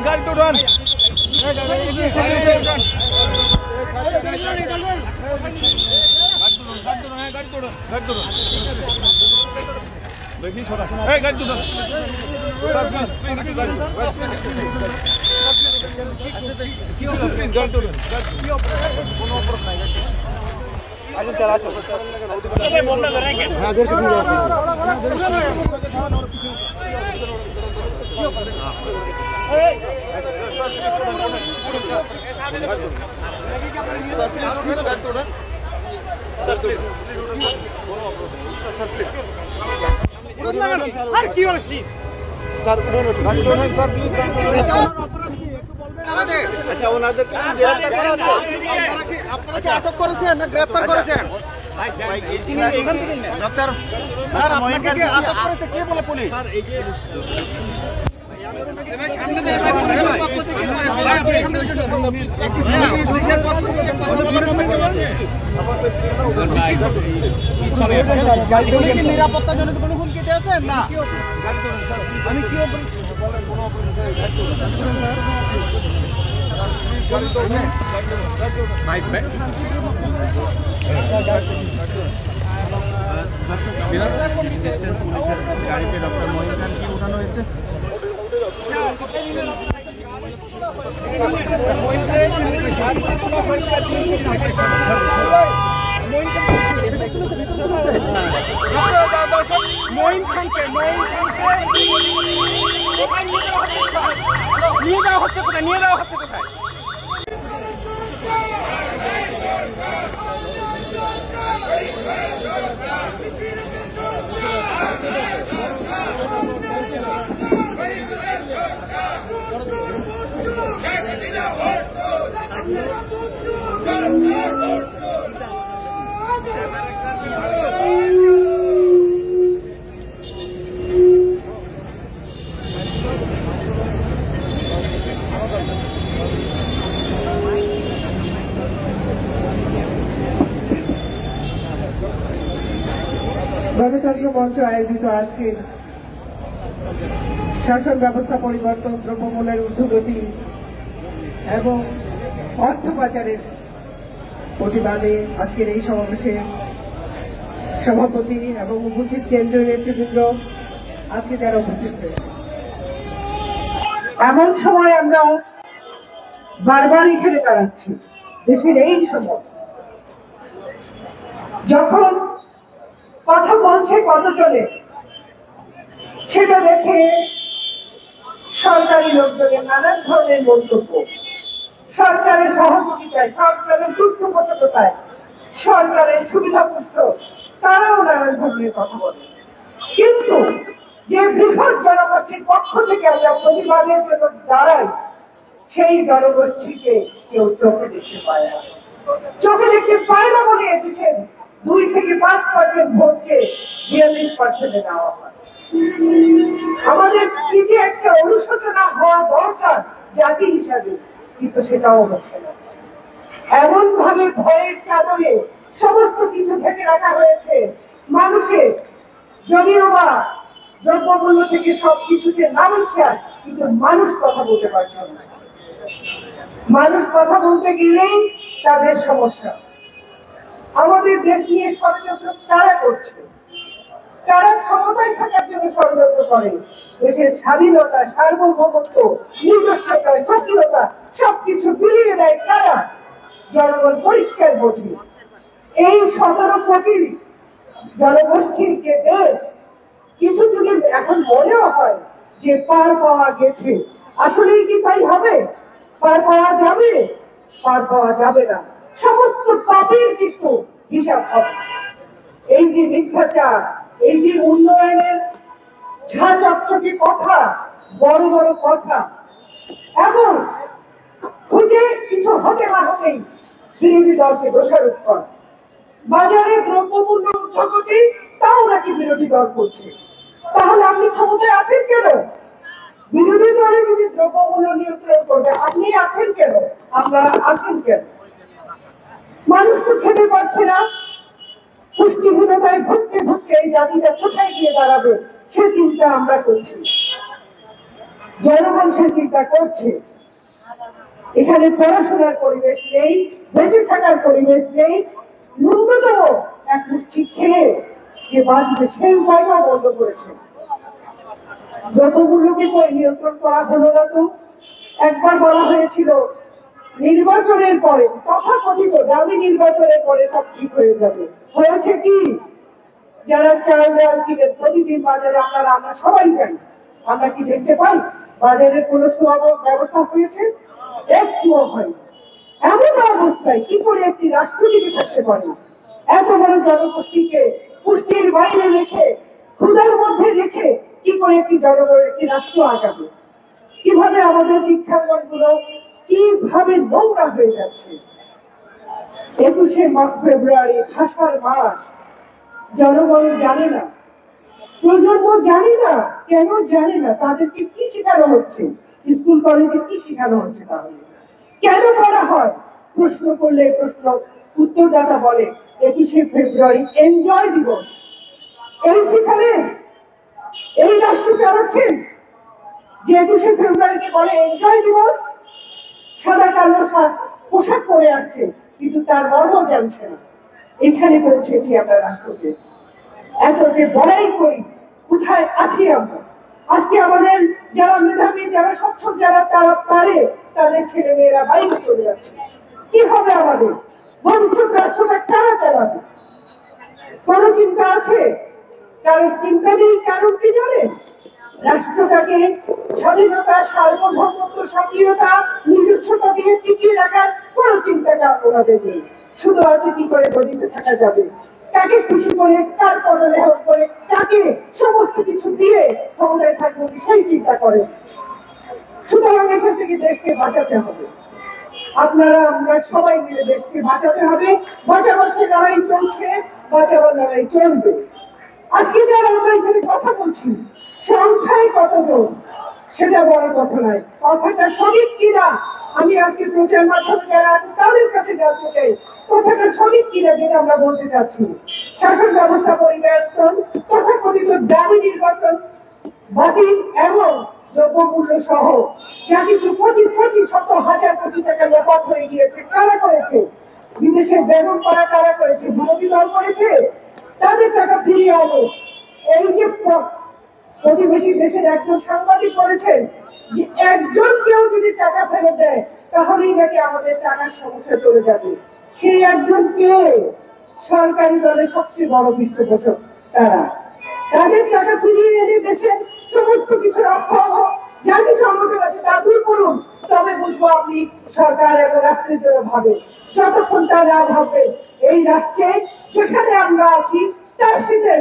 গাড়ি তো ডান দেখি সরা গাড়ি তো আচ্ছা চল আসো বল না করে কেন হ্যাঁ দেশ দিয়ে আর কি হলো স্যার গাড়ি তো স্যার প্লিজ আচ্ছা ওনাদের গ্রেফতার করা হচ্ছে আপনারা কি আটক করেছেন না গ্রেফতার করেছেন ডক্টর স্যার আপনাকে কি আটক করেছে কে বলে পুলিশ স্যার এই যে নিরাপত্তাজনিত কোনো হুমকি দিয়েছেন না আমি কি গাড়িতে ডক্টর মহিন খানকে উঠানো হয়েছে মহিন খানকে নিয়ে যাওয়া হচ্ছে কোথায় গণতন্ত্র মঞ্চ আয়োজিত আজকে শাসন ব্যবস্থা পরিবর্তন, দ্রব্যমূল্যের ঊর্ধ্বগতি এবং অর্থ পাচারের প্রতিবাদে আজকের এই সমাবেশে সভাপতি এবং উপস্থিত কেন্দ্রীয় নেতৃবৃন্দ আজকে যারা উপস্থিত হয়েছে, এমন সময় আমরা বারবার এখানে দাঁড়াচ্ছি। দেশের এই সময় যখন কথা বলছে কতজনে, সেটা দেখে সরকারি লোকজনের নানান ধরনের মন্তব্য, সরকারের সহযোগিতায়, সরকারের পৃষ্ঠপোষকতায়, সরকারের সুবিধাপুষ্ট তারাও নানান ধরনের কথা বলে। কিন্তু যে বৃহৎ জনগোষ্ঠীর পক্ষ থেকে আমরা প্রতিবাদের জন্য দাঁড়াই, সেই জনগোষ্ঠীকে কেউ চোখে দেখতে পায় না। চোখে দেখতে পায় না বলে এদেশের 2 থেকে 5% ভোটকে 42% নেওয়া হয়। আমাদের কি যে একটা অনুশোচনা হওয়া দরকার জাতি হিসাবে, কিন্তু সেটাও হচ্ছে না। এমন ভাবে ভয়ের চাদরে সমস্ত কিছু ঢেকে রাখা হয়েছে মানুষের, যদিও বা দ্রব্যমূল্য থেকে সবকিছুতে মানুষ যায়, কিন্তু মানুষ কথা বলতে পারছে না। মানুষ কথা বলতে গেলেই তাদের সমস্যা। আমাদের দেশ নিয়ে ষড়যন্ত্র তারা করছে, তারা ক্ষমতায় থাকার জন্য ষড়যন্ত্র করে। দেশের স্বাধীনতা, সার্বভৌমত্ব, নিজস্বতা, স্বাধীনতা সবকিছু বিলিয়ে দেয় তারা। জনগণ পরিষ্কার বোঝে এই 17 কোটি জনগোষ্ঠীর যে দেশ, কিছু যদি এখন মনেও হয় যে পার পাওয়া গেছে, আসলেই কি তাই হবে? পার পাওয়া যাবে? পার পাওয়া যাবে না। সমস্ত পাপের কিন্তু হিসাব হবে। এই যে মিথ্যাচার, এই যে উন্নয়নের ঝা চকচকে কথা, বড় বড় কথা, এবং খুঁজে কিছু হতে না হতেই বিরোধী দলকে দোষারোপ করে। বাজারে দ্রব্যমূল্য ঊর্ধ্বগতি, তাও নাকি বিরোধী দল করছে। তাহলে আপনি ক্ষমতায় আছেন কেন? বিরোধী দলে যদি দ্রব্যমূল্য নিয়ন্ত্রণ করবে, আপনি আছেন কেন? আপনারা আছেন কেন? মানুষ তো খেতে পারছে না, পুষ্টিহীনতায় ভুগতে ভুগতে আজকে এই জাতিটা কোথায় গিয়ে দাঁড়াবে সে চিন্তা আমরা করছি, জনগণ সে চিন্তা করছে। এখানে পড়াশোনার পরিবেশ নেই, বেঁচে থাকার পরিবেশ নেই, ন্যূনতম এক মুষ্টি খেয়ে যে বাঁচবে সেই উপায়টা বন্ধ করেছে। দ্রব্যমূল্যকে নিয়ন্ত্রণ করা হলো না তো। একবার বলা হয়েছিল নির্বাচনের পরে, তথাকথিত দামি নির্বাচনের পরে সব ঠিক হয়ে যাবে। হয়েছে কি? যারা চাল ডাল কিনে প্রতিদিন বাজারে আমরা সবাই জানি, আমরা কি দেখতে পাই বাজারের কোনো ব্যবস্থা হয়েছে? একটুও হয়। এমন অবস্থায় কি করে একটি রাষ্ট্র টিকে থাকতে পারে? এত বড় জনগোষ্ঠীকে পুষ্টির বাইরে রেখে, ক্ষুধার মধ্যে রেখে কি করে একটি একটি রাষ্ট্র আগাবে? কিভাবে আমাদের শিক্ষাঙ্গনগুলো কিভাবে নোংরা হয়ে যাচ্ছে? 21শে ফেব্রুয়ারি ভাষার মাস, জনগণ জানে না, প্রজন্ম জানে না। কেন জানে না? তাদেরকে কি শেখানো হচ্ছে? স্কুল কলেজে কি শেখানো হচ্ছে? তাহলে কেন করা হয়? প্রশ্ন করলে প্রশ্ন উত্তরদাতা বলে 21শে ফেব্রুয়ারি এনজয় দিবস। এই শিখালেন? এই রাষ্ট্র চালাচ্ছেন যে 21শে ফেব্রুয়ারিকে বলে এনজয় দিবস? সাদা কালো পোশাক পরে আসছে, কিন্তু তার মর্ম জানছে না। এখানে পৌঁছেছি আমরা রাষ্ট্রকে। এত যে বড়াই করি, কোথায় আছি আমরা? আজকে আমাদের যারা মেধাবী, যারা সচ্ছল, যারা তারা পারে, তাদের ছেলে মেয়েরা বাইরে চলে যাচ্ছে। কি হবে আমাদের ভবিষ্যৎ? রাষ্ট্রটা কারা চালাবে? কোন চিন্তা আছে? কারণ চিন্তা নেই। কারণ কি জানেন? রাষ্ট্রটাকে স্বাধীনতা, সার্বভৌমত্ব, স্বাধীনতা, নিজস্বতা দিয়ে টিকিয়ে রাখার কোন চিন্তাটা ওনাদের নেই। শুধু আছে কি করে গদিতে থাকা যাবে, কাকে খুশি করে, কার পদলেহন করে, কাকে সমস্ত কিছু দিয়ে ক্ষমতায় থাকবো সেই চিন্তা করে। সুতরাং এখান থেকে দেশকে বাঁচাতে হবে। আপনারা আমরা সবাই মিলে দেশকে বাঁচাতে হবে। বাঁচাবার সে লড়াই চলছে, বাঁচাবার লড়াই চলবে। আজকে যারা আমরা এখানে কথা বলছি, সংখ্যায় কতজন সেটা বড় কথা নয়, কথাটা সঠিক কিনা আমি আজকে প্রচার মাধ্যমে যারা আছে তাদের কাছে জানতে চাই। কথাটা সঠিক কিনা যেটা আমরা বলতে চাচ্ছি। শাসন ব্যবস্থা পরিবর্তন, তথাকথিত দামি নির্বাচন বাতিল এবং দ্রব্যমূল্য সহ যা কিছু কোটি শত হাজার কোটি টাকা রেকর্ড হয়ে গিয়েছে, কারা করেছে? বিদেশে বেগম করা কারা করেছে? বিরোধী দল করেছে। তাদের টাকা ফিরিয়ে আনো। এই যে প্রতিবেশী দেশের একজন সাংবাদিক করেছেন যে একজন কেউ যদি টাকা ফেরত দেয় তাহলেই নাকি আমাদের টাকার সমস্যা চলে যাবে। সেই একজন কে? সরকারি দলের সবচেয়ে বড় পৃষ্ঠপোষক তারা। তাদের টাকা ফিরিয়ে এনে দেশের সমস্ত কিছু রক্ষা হোক, যা কিছু আমাদের কাছে তা দূর করুন, তবে বুঝবো আপনি সরকার এবং রাষ্ট্রের জন্য ভাবে। যতক্ষণ তা না ভাববে এই রাষ্ট্রে যেখানে আমরা আছি তার সাথে